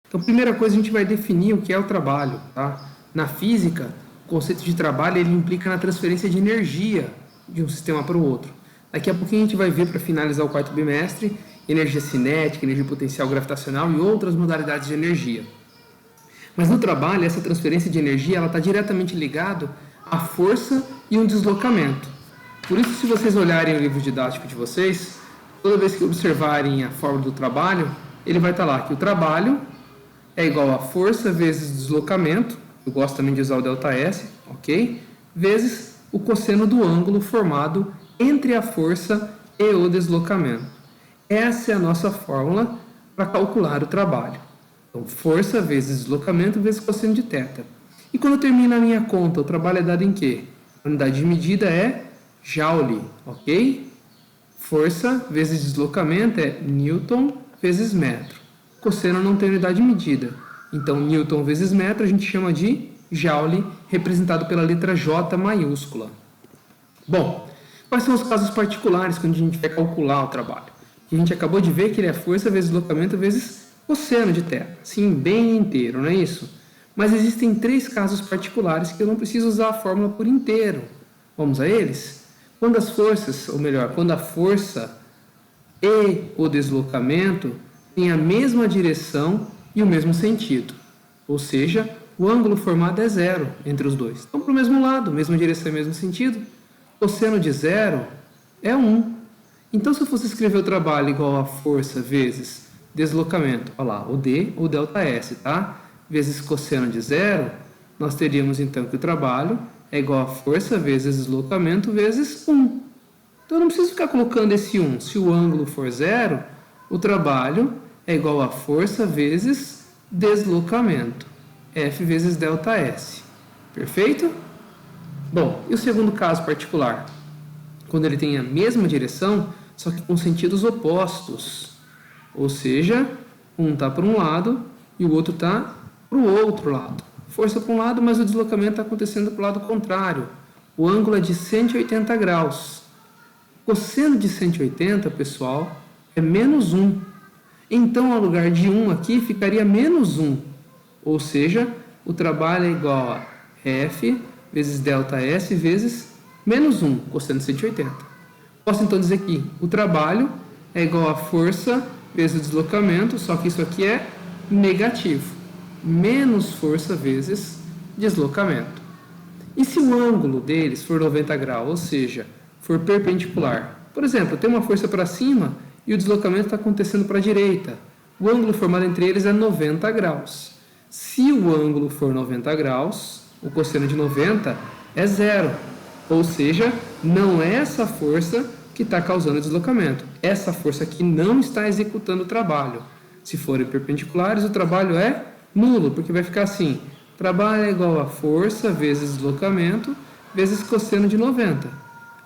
Então, primeira coisa, a gente vai definir o que é o trabalho, tá? Na física, o conceito de trabalho ele implica na transferência de energia de um sistema para o outro. Daqui a pouquinho a gente vai ver, para finalizar o quarto bimestre, energia cinética, energia potencial gravitacional e outras modalidades de energia. Mas no trabalho, essa transferência de energia está diretamente ligada à força e um deslocamento. Por isso, se vocês olharem o livro didático de vocês, toda vez que observarem a fórmula do trabalho, ele vai estar lá que o trabalho é igual a força vezes deslocamento, eu gosto também de usar o ΔS, ok? Vezes o cosseno do ângulo formado entre a força e o deslocamento. Essa é a nossa fórmula para calcular o trabalho. Então, força vezes deslocamento vezes cosseno de θ. E quando termina a minha conta, o trabalho é dado em quê? A unidade de medida é Joule, ok? Força vezes deslocamento é Newton vezes metro. Cosseno não tem unidade de medida. Então, Newton vezes metro a gente chama de Joule, representado pela letra J maiúscula. Bom, quais são os casos particulares quando a gente vai calcular o trabalho? A gente acabou de ver que ele é força vezes deslocamento vezes cosseno de θ. Sim, bem inteiro, não é isso? Mas existem 3 casos particulares que eu não preciso usar a fórmula por inteiro. Vamos a eles? Quando as forças, ou melhor, quando a força e o deslocamento têm a mesma direção e o mesmo sentido. Ou seja, o ângulo formado é zero entre os dois. Estão para o mesmo lado, mesma direção e mesmo sentido. Cosseno de zero é 1. Então, se eu fosse escrever o trabalho igual a força vezes deslocamento, olha lá, o D ou ΔS, tá? Vezes cosseno de zero, nós teríamos então que o trabalho é igual a força vezes deslocamento vezes 1. Então, eu não preciso ficar colocando esse 1. Se o ângulo for zero, o trabalho é igual a força vezes deslocamento, F vezes ΔS. Perfeito? Bom, e o segundo caso particular? Quando ele tem a mesma direção, só que com sentidos opostos. Ou seja, um está para um lado e o outro está para o outro lado. Força para um lado, mas o deslocamento está acontecendo para o lado contrário. O ângulo é de 180 graus. Cosseno de 180, pessoal, é menos 1. Então, ao lugar de 1 aqui, ficaria menos 1. Ou seja, o trabalho é igual a F vezes ΔS vezes menos 1, cosseno de 180. Posso então dizer que o trabalho é igual a força vezes deslocamento, só que isso aqui é negativo. Menos força vezes deslocamento. E se o ângulo deles for 90 graus, ou seja, for perpendicular? Por exemplo, tem uma força para cima e o deslocamento está acontecendo para a direita. O ângulo formado entre eles é 90 graus. Se o ângulo for 90 graus, o cosseno de 90 é zero. Ou seja, não é essa força que está causando o deslocamento. Essa força aqui não está executando o trabalho. Se forem perpendiculares, o trabalho é nulo, porque vai ficar assim. Trabalho é igual a força vezes deslocamento vezes cosseno de 90.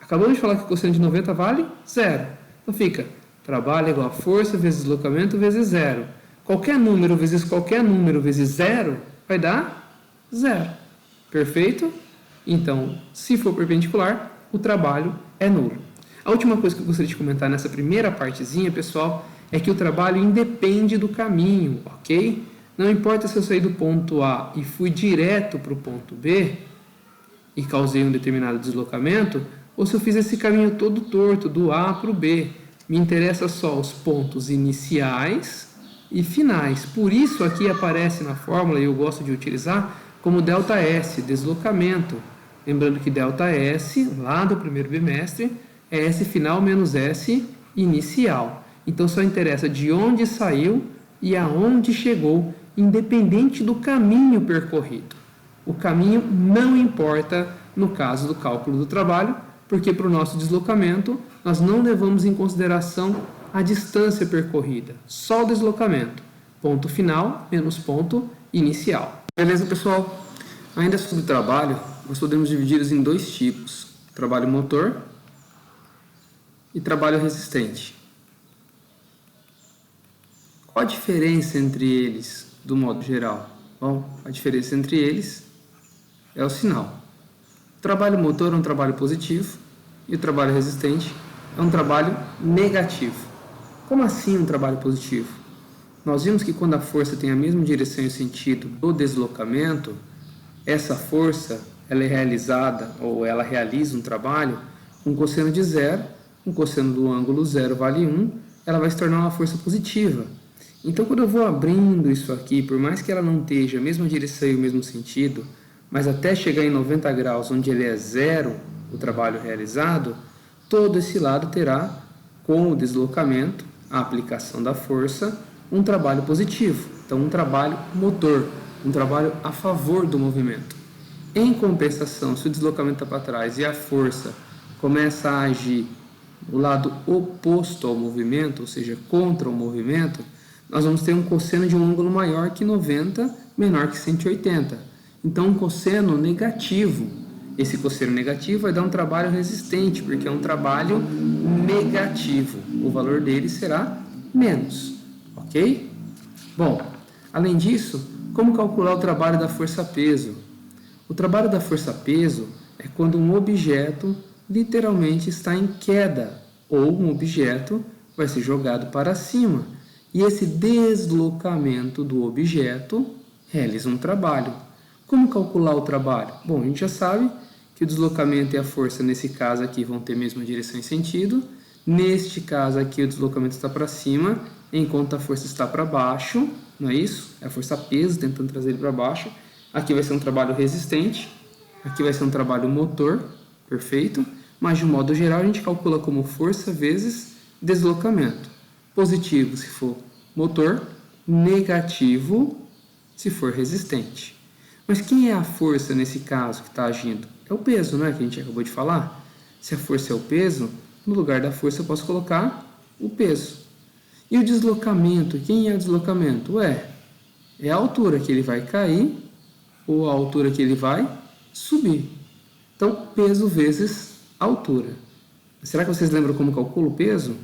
Acabamos de falar que o cosseno de 90 vale zero. Então fica, trabalho é igual a força vezes deslocamento vezes zero. Qualquer número vezes zero vai dar zero. Perfeito? Então, se for perpendicular, o trabalho é nulo. A última coisa que eu gostaria de comentar nessa primeira partezinha, pessoal, é que o trabalho independe do caminho, ok? Não importa se eu saí do ponto A e fui direto para o ponto B e causei um determinado deslocamento, ou se eu fiz esse caminho todo torto, do A para o B. Me interessa só os pontos iniciais e finais. Por isso aqui aparece na fórmula, e eu gosto de utilizar, como ΔS, deslocamento. Lembrando que ΔS, lá do primeiro bimestre, é S final menos S inicial. Então, só interessa de onde saiu e aonde chegou, independente do caminho percorrido. O caminho não importa no caso do cálculo do trabalho, porque para o nosso deslocamento, nós não levamos em consideração a distância percorrida, só o deslocamento. Ponto final menos ponto inicial. Beleza, pessoal? Ainda sobre o trabalho, nós podemos dividir em 2 tipos: trabalho motor e trabalho resistente. Qual a diferença entre eles, do modo geral? Bom, a diferença entre eles é o sinal. O trabalho motor é um trabalho positivo e o trabalho resistente é um trabalho negativo. Como assim um trabalho positivo? nós vimos que quando a força tem a mesma direção e sentido do deslocamento, essa força ela é realizada, ou ela realiza um trabalho com cosseno de zero, um cosseno do ângulo zero vale 1, ela vai se tornar uma força positiva. Então, quando eu vou abrindo isso aqui, por mais que ela não esteja a mesma direção e o mesmo sentido, mas até chegar em 90 graus, onde ele é zero, o trabalho realizado, todo esse lado terá, com o deslocamento, a aplicação da força, um trabalho positivo. Então, um trabalho motor, um trabalho a favor do movimento. Em compensação, se o deslocamento está para trás e a força começa a agir do lado oposto ao movimento, ou seja, contra o movimento, nós vamos ter um cosseno de um ângulo maior que 90, menor que 180. Então, um cosseno negativo. Esse cosseno negativo vai dar um trabalho resistente, porque é um trabalho negativo. O valor dele será menos, ok? Bom, além disso, como calcular o trabalho da força-peso? O trabalho da força-peso é quando um objeto literalmente está em queda, ou um objeto vai ser jogado para cima. E esse deslocamento do objeto realiza um trabalho. Como calcular o trabalho? Bom, a gente já sabe que o deslocamento e a força, nesse caso aqui, vão ter a mesma direção e sentido. Neste caso aqui, o deslocamento está para cima, enquanto a força está para baixo, não é isso? É a força-peso tentando trazer ele para baixo. Aqui vai ser um trabalho resistente, aqui vai ser um trabalho motor, perfeito? Mas, de um modo geral, a gente calcula como força vezes deslocamento. Positivo se for motor, negativo se for resistente. Mas quem é a força nesse caso que está agindo? É o peso, não é? Que a gente acabou de falar. Se a força é o peso, no lugar da força eu posso colocar o peso. E o deslocamento? Quem é o deslocamento? É a altura que ele vai cair ou a altura que ele vai subir. Então, peso vezes altura. Será que vocês lembram como calcula o peso?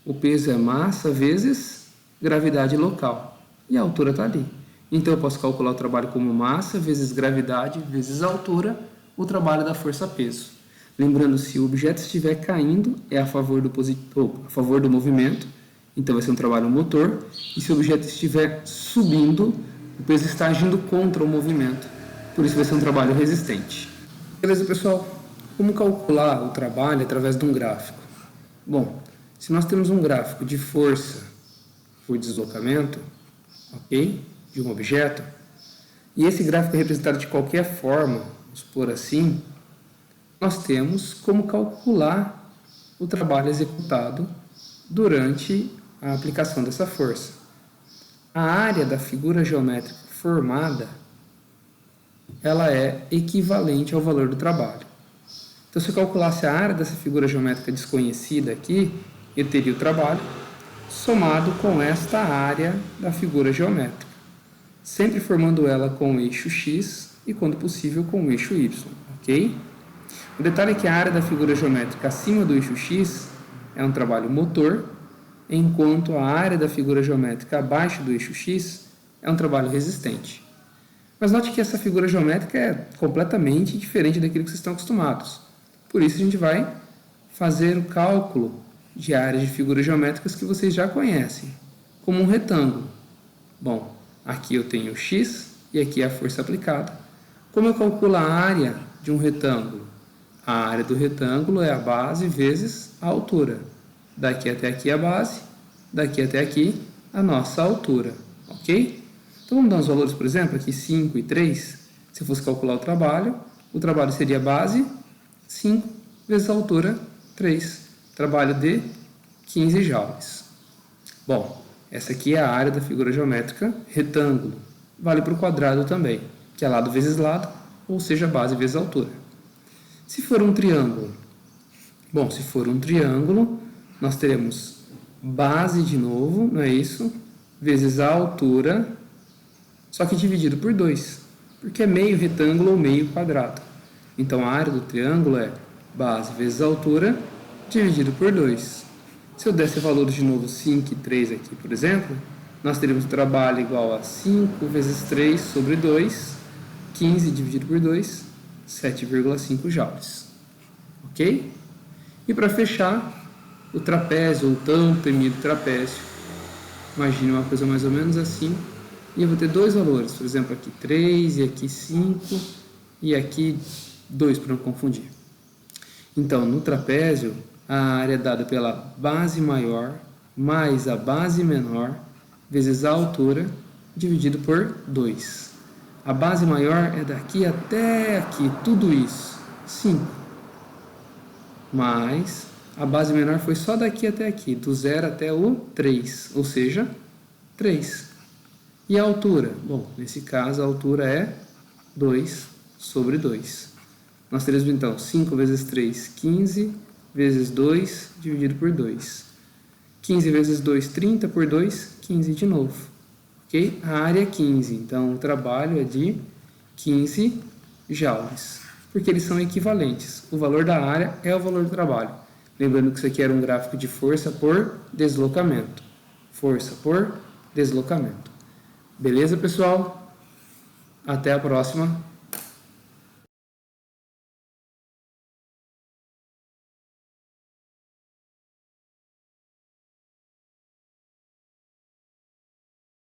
O peso é massa vezes gravidade local. E a altura está ali. Então, eu posso calcular o trabalho como massa vezes gravidade vezes altura, o trabalho da força-peso. Lembrando, se o objeto estiver caindo, é a favor do movimento, então vai ser um trabalho motor. E se o objeto estiver subindo, o peso está agindo contra o movimento, por isso vai ser um trabalho resistente. Beleza, pessoal? Como calcular o trabalho através de um gráfico? Bom, se nós temos um gráfico de força por deslocamento, ok? De um objeto, e esse gráfico é representado de qualquer forma, vamos supor assim, nós temos como calcular o trabalho executado durante a aplicação dessa força. A área da figura geométrica formada, ela é equivalente ao valor do trabalho. Então, se eu calculasse a área dessa figura geométrica desconhecida aqui, eu teria o trabalho somado com esta área da figura geométrica, sempre formando ela com o eixo X e, quando possível, com o eixo Y, ok? O detalhe é que a área da figura geométrica acima do eixo X é um trabalho motor, enquanto a área da figura geométrica abaixo do eixo X é um trabalho resistente. Mas note que essa figura geométrica é completamente diferente daquilo que vocês estão acostumados. Por isso a gente vai fazer o cálculo de áreas de figuras geométricas que vocês já conhecem, como um retângulo. Bom, aqui eu tenho x e aqui é a força aplicada. Como eu calculo a área de um retângulo? A área do retângulo é a base vezes a altura. Daqui até aqui a base, daqui até aqui a nossa altura, ok? Então vamos dar os valores, por exemplo, aqui 5 e 3. Se eu fosse calcular o trabalho seria a base 5 vezes a altura 3. Trabalho de 15 joules. Bom, essa aqui é a área da figura geométrica retângulo. Vale para o quadrado também, que é lado vezes lado, ou seja, base vezes altura. Se for um triângulo, bom, se for um triângulo, nós teremos base de novo, não é isso? Vezes a altura, só que dividido por 2, porque é meio retângulo ou meio quadrado. Então, a área do triângulo é base vezes a altura, dividido por 2. Se eu desse valores de novo 5 e 3 aqui, por exemplo, nós teríamos o trabalho igual a 5 vezes 3 sobre 2, 15 dividido por 2, 7,5 joules. Ok? E para fechar, o trapézio, ou tão temido trapézio. Imagine uma coisa mais ou menos assim. E eu vou ter dois valores, por exemplo, aqui 3 e aqui 5 e aqui 2 para não confundir. Então, no trapézio, a área é dada pela base maior mais a base menor vezes a altura dividido por 2. A base maior é daqui até aqui, tudo isso, 5. Mais a base menor foi só daqui até aqui, do 0 até o 3, ou seja, 3. E a altura? Bom, nesse caso a altura é 2 sobre 2. Nós teremos então 5 vezes 3, 15, vezes 2, dividido por 2. 15 vezes 2, 30, por 2, 15 de novo. Ok? A área é 15, então o trabalho é de 15 joules, porque eles são equivalentes. O valor da área é o valor do trabalho. Lembrando que isso aqui era um gráfico de força por deslocamento. Força por deslocamento. Beleza, pessoal? Até a próxima.